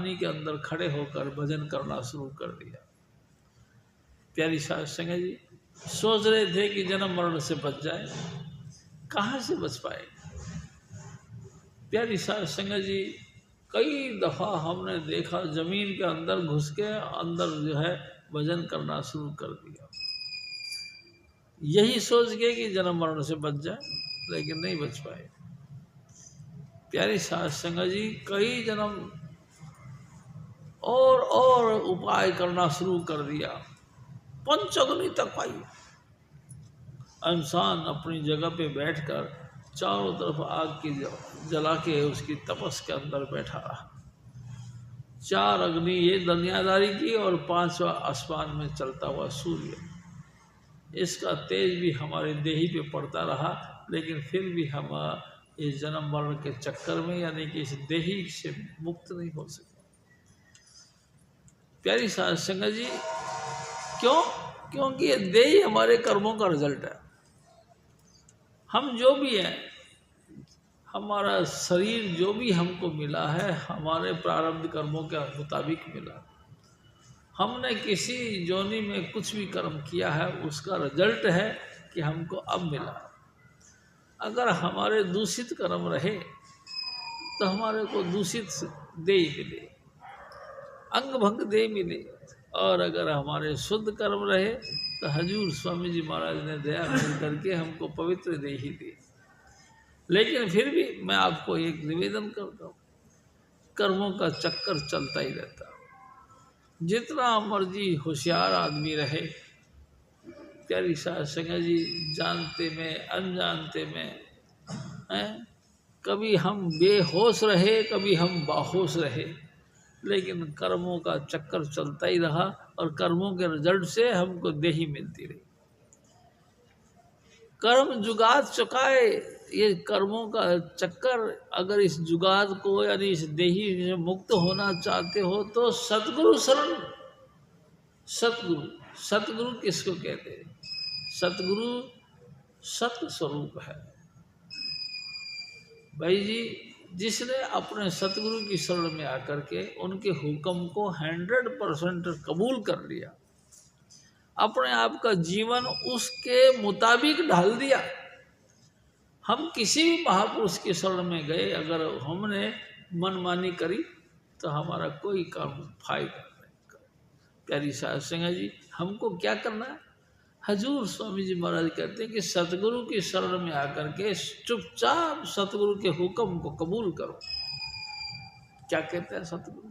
पानी के अंदर खड़े होकर भजन करना शुरू कर दिया। प्यारी साध संगत जी सोच रहे थे कि जन्म मरण से बच जाए, कहाँ से बच पाए। प्यारी साध संगत जी कई दफ़ा हमने देखा जमीन के अंदर घुस के अंदर जो है भजन करना शुरू कर दिया, यही सोच के कि जन्म मरण से बच जाए, लेकिन नहीं बच पाए। प्यारी साध संगत जी कई जन्म और उपाय करना शुरू कर दिया, पंचअग्नि तक पाई। इंसान अपनी जगह पे बैठकर चारों तरफ आग की जला के उसकी तपस के अंदर बैठा रहा। 4 अग्नि ये दुनियादारी की और 5वां आसमान में चलता हुआ सूर्य, इसका तेज भी हमारे देही पे पड़ता रहा, लेकिन फिर भी हम इस जन्म मरण के चक्कर में यानी कि इस देही से मुक्त नहीं हो सके। प्यारी साध संगत जी क्यों? क्योंकि ये देही हमारे कर्मों का रिजल्ट है। हम जो भी हैं, हमारा शरीर जो भी हमको मिला है हमारे प्रारब्ध कर्मों के मुताबिक मिला। हमने किसी जोनी में कुछ भी कर्म किया है उसका रिजल्ट है कि हमको अब मिला। अगर हमारे दूषित कर्म रहे तो हमारे को दूषित देह मिले, अंग भंग देह मिले, और अगर हमारे शुद्ध कर्म रहे तो हजूर स्वामी जी महाराज ने दया कर करके हमको पवित्र देही दी। लेकिन फिर भी मैं आपको एक निवेदन करता हूँ, कर्मों का चक्कर चलता ही रहता। जितना मर्जी होशियार आदमी रहे, प्यारी साध संगत जी जानते में अनजानते में हैं, कभी हम बेहोश रहे कभी हम बाहोश रहे, लेकिन कर्मों का चक्कर चलता ही रहा और कर्मों के रिजल्ट से हमको देही मिलती रही। कर्म जुगात चुकाए, ये कर्मों का चक्कर, अगर इस जुगात को यानी इस देही से मुक्त होना चाहते हो तो सतगुरु शरण। सतगुरु किसको कहते हैं? सतगुरु सत्य स्वरूप है भाई जी, जिसने अपने सतगुरु की शरण में आकर के उनके हुक्म को 100% कबूल कर लिया, अपने आप का जीवन उसके मुताबिक ढाल दिया। हम किसी भी महापुरुष की शरण में गए, अगर हमने मनमानी करी तो हमारा कोई काम फायदा नहीं। प्यारी साध संगत जी हमको क्या करना है? हजूर स्वामी जी महाराज कहते हैं कि सतगुरु की शरण में आकर के चुपचाप सतगुरु के हुक्म को कबूल करो। क्या कहते हैं सतगुरु?